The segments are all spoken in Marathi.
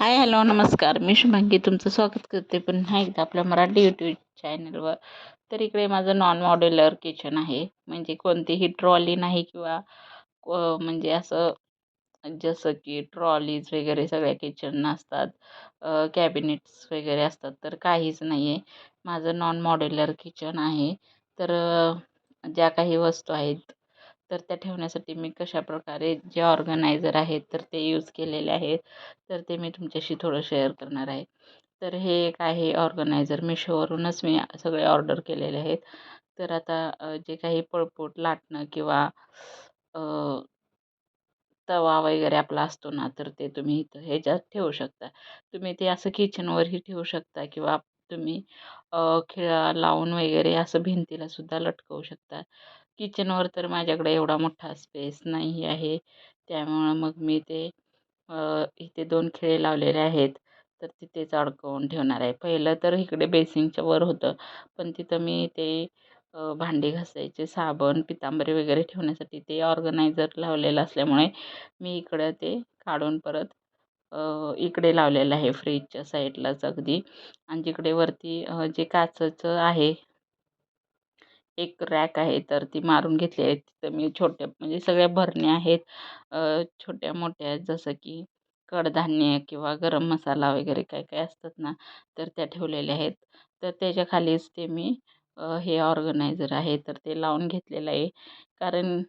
हाय, हॅलो, नमस्कार. मी शुभांगी तुमचं स्वागत करते पुन्हा एकदा आपल्या मराठी यूट्यूब चॅनलवर. तर इकडे माझं नॉन मॉड्युलर किचन आहे. म्हणजे कोणतीही ट्रॉली नाही किंवा म्हणजे असं जसं की ट्रॉलीज वगैरे सगळ्या किचन असतात, कॅबिनेट्स वगैरे असतात, तर काहीच नाही आहे. माझं नॉन मॉड्युलर किचन आहे. तर ज्या काही वस्तू आहेत तर त्या ठेवण्यासाठी मी कशाप्रकारे जे ऑर्गनायझर आहेत तर ते यूज केलेले आहेत. तर ते मी तुमच्याशी थोडं शेअर करणार आहे. तर हे एक आहे ऑर्गनायझर. मिशोवरूनच मी सगळे ऑर्डर केलेले आहेत. तर आता जे काही पळपूट लाटणं किंवा अ, तवा वगैरे आपला असतो ना, तर ते तुम्ही इथं ह्याच्यात ठेवू शकता. तुम्ही ते असं किचनवरही ठेवू शकता किंवा तुम्ही खिळा लावून वगैरे असं भिंतीला सुद्धा लटकवू शकता. किचनवर तर माझ्याकडे एवढा मोठा स्पेस नाही आहे. त्यामुळं मग मी ते इथे 2 खिळे लावलेले आहेत. तर तिथेच अडकवून ठेवणार आहे. पहिलं तर इकडे बेसिनच्या वर होतं. पण तिथं मी ते भांडी घासायचे साबण, पितांबरी वगैरे ठेवण्यासाठी ते ऑर्गनायझर लावलेलं असल्यामुळे मी इकडं ते काढून परत इकडे लावलेलं आहे फ्रीजच्या साईडलाच अगदी. आणि जिकडे वरती जे काचेचं आहे एक रॅक आहे, तर ती मारून घेतली आहे. तिथं मी छोट्या म्हणजे सगळ्या भरण्या आहेत. छोट्या-मोठ्या जसं की कडधान्य किंवा गरम मसाला वगैरे काय-काय असतात ना, तर त्या ठेवलेल्या आहेत. तर त्याच्या खालीच ते मी हे ऑर्गनायझर आहे, तर ते लावून घेतलेलं आहे. कारण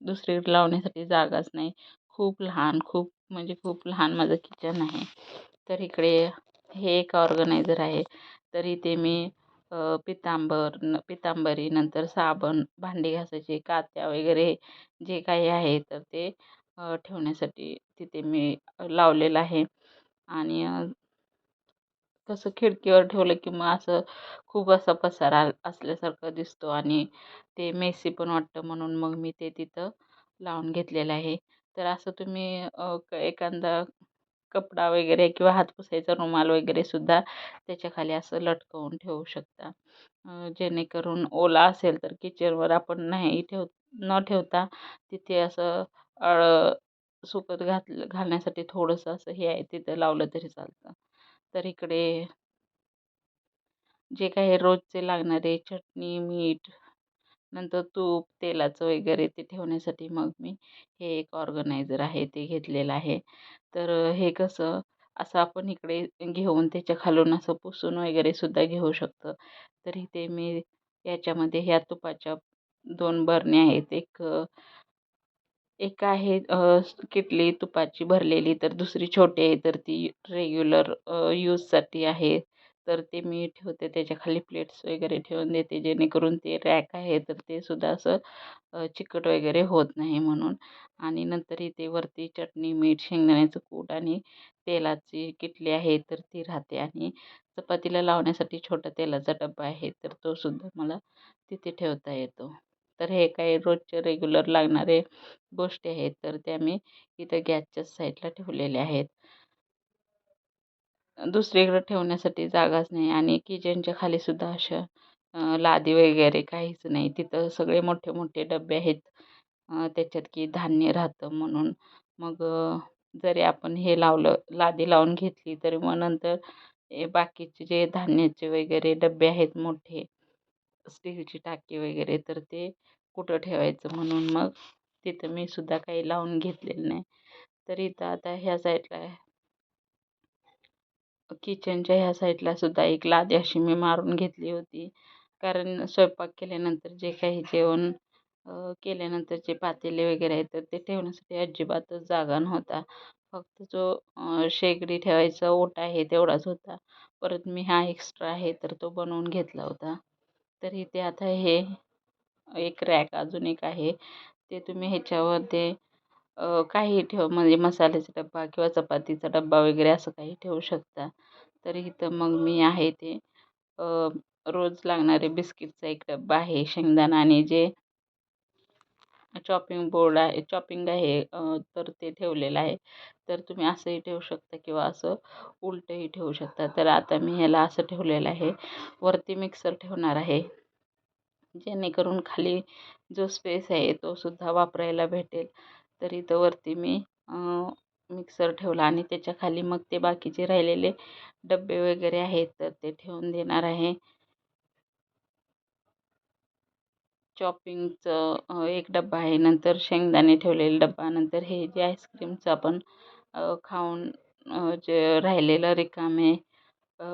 दुसरीकडे लावण्यासाठी जागाच नाही. खूप लहान, खूप म्हणजे खूप लहान माझं किचन आहे. तर इकडे हे एक ऑर्गनायझर आहे. तर इथे मी पितांबरी, नंतर साबण, भांडी घासायची कात्या वगैरे जे काही आहे, तर ते ठेवण्यासाठी तिथे मी लावलेलं आहे. आणि कसं खिडकीवर ठेवलं की मग असं खूप असा पसारा असल्यासारखं दिसतो आणि ते मेसी पण वाटतं, म्हणून मग मी ते तिथं लावून घेतलेलं आहे. तर असं तुम्ही एखादा कपडा वगैरे किंवा हात पुसायचा रुमाल वगैरे सुद्धा त्याच्याखाली असं लटकवून ठेवू शकता. जेणेकरून ओला असेल तर किचनवर आपण नाही न ठेवता तिथे असं सुकत घालण्यासाठी थोडंसं असं हे आहे, तिथं लावलं तरी चालतं. तर इकडे जे काही रोजचे लागणारे चटणी, मीठ, नंतर तूप, तेलाचं वगैरे ते ठेवण्यासाठी मग मी हे एक ऑर्गनायझर आहे ते घेतलेलं आहे. तर हे कसं असं आपण इकडे घेऊन त्याच्या खालून असं पुसून वगैरे सुद्धा घेऊ शकतो. तर इथे मी याच्यामध्ये ह्या तुपाच्या 2 बरण्या आहेत. एक आहे किटली तुपाची भरलेली, तर दुसरी छोटी आहे, तर ती रेग्युलर यूजसाठी आहे. तर ते मी ठेवते त्याच्याखाली प्लेट्स वगैरे ठेवून देते, जेणेकरून ते रॅक आहे तर ते सुद्धा असं चिकट वगैरे होत नाही म्हणून. आणि नंतर इथे वरती चटणी, मीठ, शेंगदाण्याचं कूट आणि तेलाची किटली आहे, तर ती राहते. आणि चपातीला लावण्यासाठी छोटा तेलाचा डब्बा आहे, तर तो सुद्धा मला तिथे ठेवता येतो. तर हे काही रोजचे रेग्युलर लागणारे गोष्टी आहेत, तर त्या मी इथं गॅसच्या साईडला ठेवलेल्या आहेत. दुसरीकडे ठेवण्यासाठी जागाच नाही आणि किचनच्या खाली सुद्धा अशा लादी वगैरे काहीच नाही. तिथं सगळे मोठे-मोठे डबे आहेत. त्याच्यात की धान्य राहतं म्हणून. मग जरी आपण हे लावलं, लादी लावून घेतली, तरी मग नंतर बाकीचे जे धान्याचे वगैरे डबे आहेत मोठे, स्टीलची टाकी वगैरे, तर ते कुठं ठेवायचं म्हणून मग तिथं मी सुद्धा काही लावून घेतलेलं नाही. तर इथं आता ह्या साईडला किचनच्या ह्या साईडला सुद्धा एक लादी अशी मी मारून घेतली होती. कारण स्वयंपाक केल्यानंतर जे काही जेवण केल्यानंतर जे पातेले वगैरे आहेत, तर ते ठेवण्यासाठी अजिबातच जागा नव्हता. फक्त जो शेगडी ठेवायचा ओटा आहे तेवढाच होता. परत मी हा एक्स्ट्रा आहे तर तो बनवून घेतला होता. तर इथे आता हे एक रॅक अजून एक आहे. ते तुम्ही ह्याच्यावर ते काहीही ठेव म्हणजे मसाल्याचा डब्बा किंवा चपातीचा डब्बा वगैरे असं काही ठेवू शकता. तर इथं मग मी आहे ते अ, रोज लागणारे बिस्किटचा एक डब्बा आहे, शेंगदाणा आणि जे चॉपिंग आहे, तर ते ठेवलेलं आहे. तर तुम्ही असंही ठेवू शकता किंवा असं उलटंही ठेवू शकता. तर आता मी ह्याला असं ठेवलेलं आहे. वरती मिक्सर ठेवणार आहे. जेणेकरून खाली जो स्पेस आहे तो सुद्धा वापरायला भेटेल. तर इथं वरती मी मिक्सर ठेवला आणि त्याच्या खाली मग ते बाकीचे राहिलेले डब्बे वगैरे आहेत तर ते ठेवून देणार आहे. चॉपिंगचं एक डब्बा आहे, नंतर शेंगदाणे ठेवलेला डब्बा, नंतर हे जे आईस्क्रीमचं आपण खाऊन जे राहिलेलं रिकामे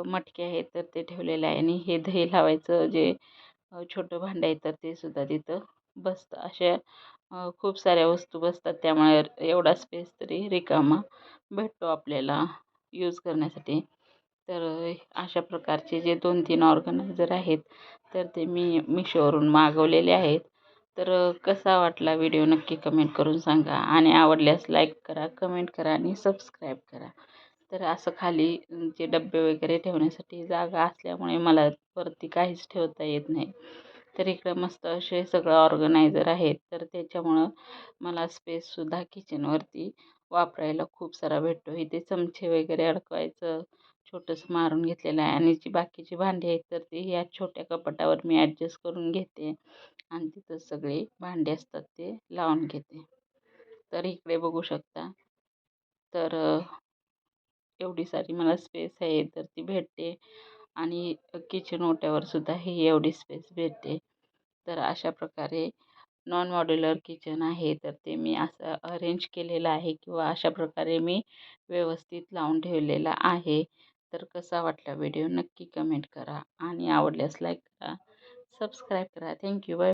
मटके आहेत तर ते ठेवलेलं आहे आणि हे दही लावायचं जे छोटं भांडं आहे तर ते सुद्धा तिथं बसतं. अशा खूप साऱ्या वस्तू बसतात, त्यामुळे एवढा स्पेस तरी रिकामा भेटतो आपल्याला यूज करण्यासाठी. तर अशा प्रकारचे जे 2-3 ऑर्गनायझर आहेत तर ते मी मिशोवरून मागवलेले आहेत. तर कसा वाटला व्हिडिओ नक्की कमेंट करून सांगा आणि आवडल्यास लाईक करा, कमेंट करा आणि सबस्क्राईब करा. तर असं खाली जे डब्बे वगैरे ठेवण्यासाठी जागा असल्यामुळे मला वरती काहीच ठेवता येत नाही. तर इकडं मस्त असे सगळं ऑर्गनायझर आहेत तर त्याच्यामुळं मला स्पेससुद्धा किचनवरती वापरायला खूप सारा भेटतो. इथे चमचे वगैरे अडकवायचं छोटंसं मारून घेतलेलं आहे आणि जी बाकीची भांडी आहेत तर ती ह्या छोट्या कपाटावर मी ॲडजस्ट करून घेते आणि तिथं सगळे भांडे असतात ते लावून घेते. तर इकडे बघू शकता. तर एवढी सारी मला स्पेस आहे तर ती भेटते आणि किचन ओट्यावर सुद्धा ही एवढी स्पेस भेटते. तर अशा प्रकारे नॉन मॉड्युलर किचन आहे तर ते मी असं अरेंज केलेलं आहे किंवा अशा प्रकारे मी व्यवस्थित लावून ठेवलेला आहे. तर कसा वाटला व्हिडिओ नक्की कमेंट करा आणि आवडल्यास लाईक करा, सबस्क्राईब करा. थँक्यू. बाय.